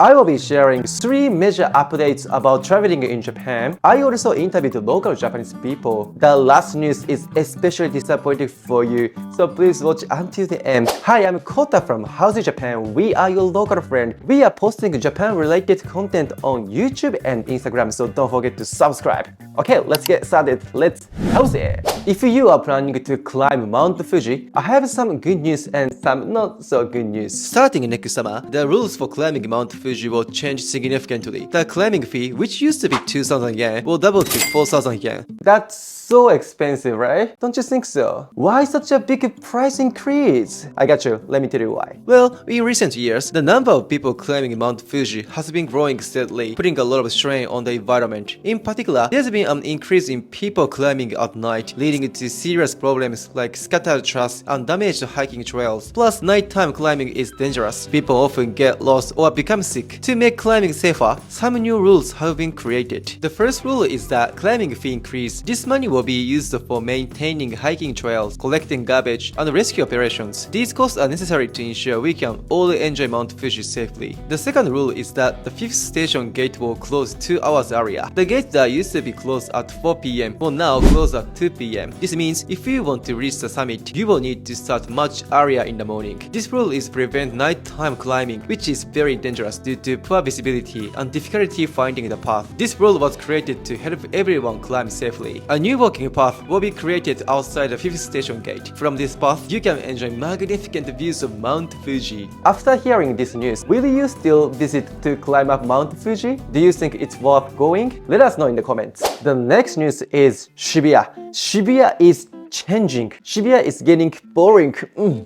I will be sharing 3 major updates about traveling in Japan. I also interviewed local Japanese people. The last news is especially disappointing for you, so please watch until the end. Hi, I'm Kota from Howzit Japan. We are your local friend. We are posting Japan-related content on YouTube and Instagram, so don't forget to subscribe. Okay, let's get started. Let's house it. If you are planning to climb Mount Fuji, I have some good news and some not so good news. Starting next summer, the rules for climbing Mount Fuji will change significantly. The climbing fee, which used to be 2,000 yen, will double to 4,000 yen. That's so expensive, right? Don't you think so? Why such a big price increase? I got you. Let me tell you why. Well, in recent years, the number of people climbing Mount Fuji has been growing steadily, putting a lot of strain on the environment. In particular, there's been an increase in people climbing at night, leading to serious problems like scattered trash and damaged hiking trails. Plus, nighttime climbing is dangerous. People often get lost or become sick. To make climbing safer, some new rules have been created. The first rule is that climbing fee increase. This money will be used for maintaining hiking trails, collecting garbage, and rescue operations. These costs are necessary to ensure we can all enjoy Mount Fuji safely. The second rule is that the 5th station gate will close 2 hours earlier. The gate that used to be closed at 4 p.m. will now close at 2 p.m. This means if you want to reach the summit, you will need to start much earlier in the morning. This rule is prevent nighttime climbing, which is very dangerous due to poor visibility and difficulty finding the path. This rule was created to help everyone climb safely. A new walking path will be created outside the 5th station gate. From this path, you can enjoy magnificent views of Mount Fuji. After hearing this news, will you still visit to climb up Mount Fuji? Do you think it's worth going? Let us know in the comments. The next news is Shibuya. Shibuya is changing. Shibuya is getting boring.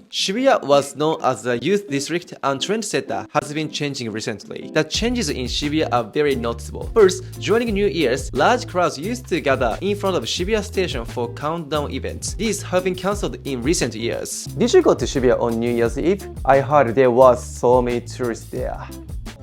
Shibuya was known as a youth district and trendsetter has been changing recently. The changes in Shibuya are very noticeable. First, during New Year's, large crowds used to gather in front of Shibuya station for countdown events. These have been cancelled in recent years. Did you go to Shibuya on New Year's Eve? I heard there was so many tourists there.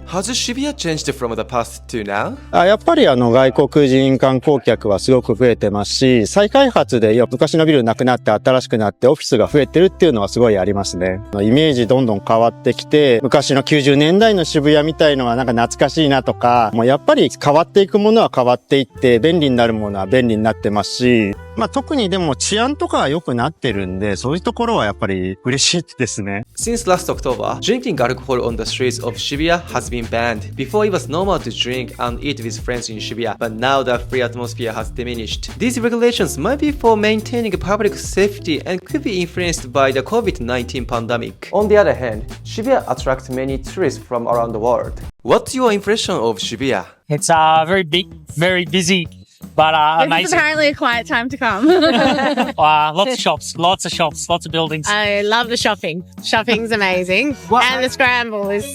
Has Shibuya changed from the past to now? やっぱり外国人観光客はすごく増えてますし、再開発で昔のビルなくなって新しくなってオフィスが増えてるっていうのはすごいありますね。イメージどんどん変わってきて、昔の90年代の渋谷みたいのはなんか懐かしいなとか、もうやっぱり変わっていくものは変わっていって、便利になるものは便利になってますし、特にでも治安とかは良くなってるんで、そういうところはやっぱり嬉しいですね。Since last October, drinking alcohol on the streets of Shibuya has been banned. Before it was normal to drink and eat with friends in Shibuya, but now the free atmosphere has diminished. These regulations might be for maintaining public safety and could be influenced by the COVID-19 pandemic. On the other hand, Shibuya attracts many tourists from around the world. What's your impression of Shibuya? It's very big, very busy, but amazing. It's apparently a quiet time to come. Lots of shops, lots of buildings. I love the shopping. Shopping's amazing. And the scramble is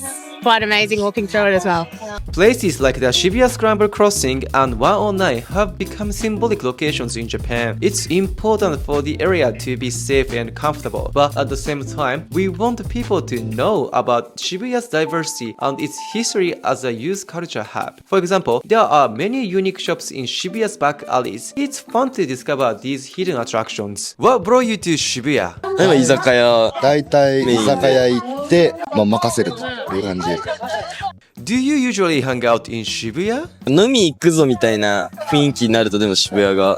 quite amazing walking through it as well. Places like the Shibuya Scramble Crossing and 109 have become symbolic locations in Japan. It's important for the area to be safe and comfortable, but at the same time, we want people to know about Shibuya's diversity and its history as a youth culture hub. For example, there are many unique shops in Shibuya's back alleys. It's fun to discover these hidden attractions. What brought you to Shibuya? 居酒屋、大体居酒屋行って、任せるという感じ。Do you usually hang out in Shibuya? 飲み行くぞみたいな雰囲気になるとでも渋谷が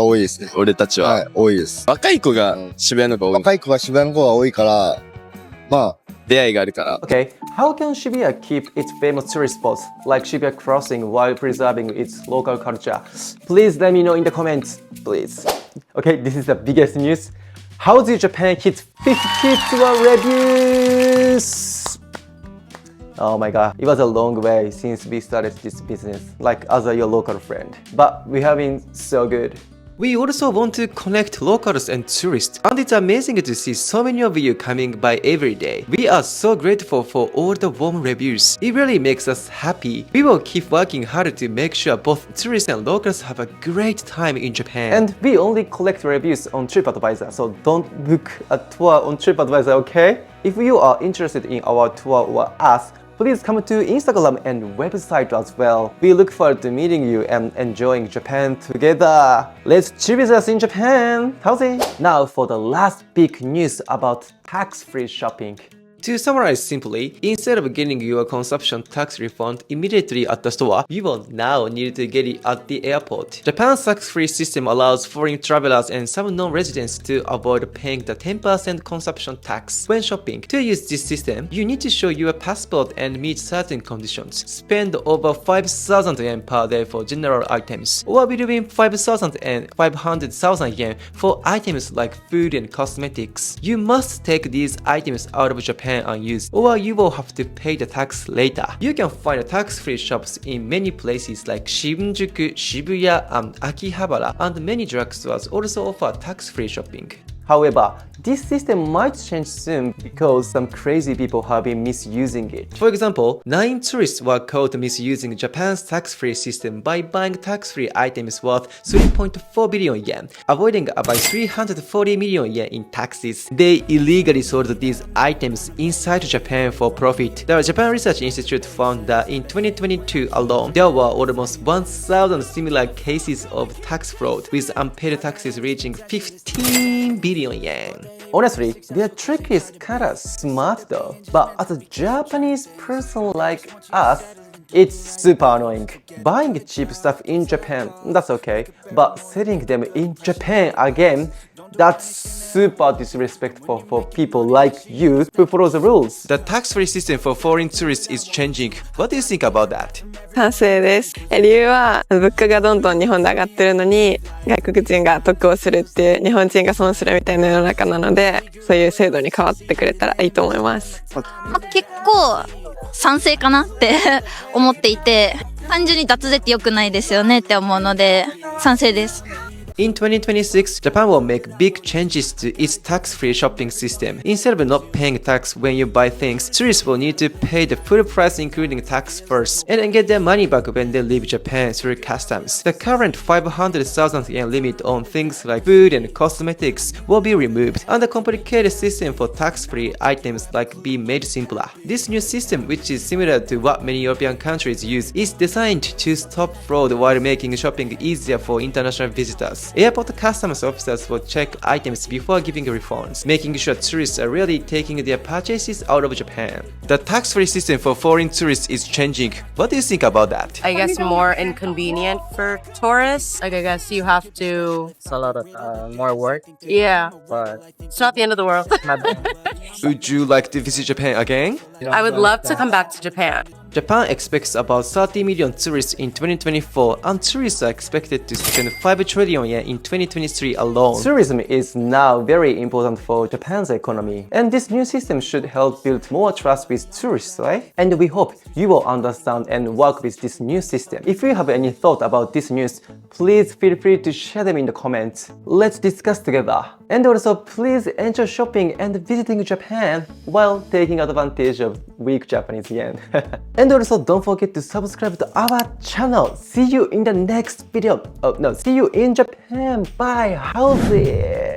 多いですね。俺たちは。はい、多いです。若い子が渋谷の方が多い。若い子が渋谷の方が多いから、出会いがあるから。Okay, how can Shibuya keep its famous tourist spots like Shibuya Crossing while preserving its local culture? Please let me know in the comments, please. Okay, this is the biggest news. Howzit Japan hits 50 tour reviews! Oh my god, it was a long way since we started this business, like as your local friend. But we have been so good. We also want to connect locals and tourists, and it's amazing to see so many of you coming by every day. We are so grateful for all the warm reviews. It really makes us happy. We will keep working hard to make sure both tourists and locals have a great time in Japan. And we only collect reviews on TripAdvisor, so don't book a tour on TripAdvisor, okay? If you are interested in our tour or us, please come to Instagram and website as well. We look forward to meeting you and enjoying Japan together. Let's chill with us in Japan. How's it? Now for the last big news about tax-free shopping. To summarize simply, instead of getting your consumption tax refund immediately at the store, you will now need to get it at the airport. Japan's tax-free system allows foreign travelers and some non-residents to avoid paying the 10% consumption tax when shopping. To use this system, you need to show your passport and meet certain conditions. Spend over 5,000 yen per day for general items, or between 5,000 and 500,000 yen for items like food and cosmetics. You must take these items out of Japan unused, or you will have to pay the tax later. You can find tax-free shops in many places like Shinjuku, Shibuya, and Akihabara, and many drugstores also offer tax-free shopping. However, this system might change soon because some crazy people have been misusing it. For example, 9 tourists were caught misusing Japan's tax-free system by buying tax-free items worth 3.4 billion yen, avoiding about 340 million yen in taxes. They illegally sold these items inside Japan for profit. The Japan Research Institute found that in 2022 alone, there were almost 1,000 similar cases of tax fraud, with unpaid taxes reaching 15 billion yen. Honestly, their trick is kinda smart though, but as a Japanese person like us, it's super annoying. Buying cheap stuff in Japan, that's okay, but selling them in Japan again, that's super disrespectful for people like you who follow the rules. The tax-free system for foreign tourists is changing. What do you think about that? 賛成です。理由は物価がどんどん日本で上がってるのに外国人が得をするっていう日本人が損するみたいな世の中なので、そういう制度に変わってくれたらいいと思います。結構賛成かなって思っていて、単純に脱税って良くないですよねって思うので賛成です。In 2026, Japan will make big changes to its tax-free shopping system. Instead of not paying tax when you buy things, tourists will need to pay the full price including tax first, and then get their money back when they leave Japan through customs. The current 500,000 yen limit on things like food and cosmetics will be removed, and the complicated system for tax-free items be made simpler. This new system, which is similar to what many European countries use, is designed to stop fraud while making shopping easier for international visitors. Airport customs officers will check items before giving refunds, making sure tourists are really taking their purchases out of Japan. The tax-free system for foreign tourists is changing. What do you think about that? I guess more inconvenient for tourists. Like I guess you have to. It's a lot of more work, Yeah, but it's not the end of the world. not bad. Would you like to visit Japan again? I would love to come back to Japan. Japan expects about 30 million tourists in 2024, and tourists are expected to spend 5 trillion yen in 2023 alone. Tourism is now very important for Japan's economy, and this new system should help build more trust with tourists, right? And we hope you will understand and work with this new system. If you have any thought about this news, please feel free to share them in the comments. Let's discuss together. And also, please enjoy shopping and visiting Japan while taking advantage of weak Japanese yen. And also, don't forget to subscribe to our channel. See you in the next video. Oh no, see you in Japan. Bye. Howzit?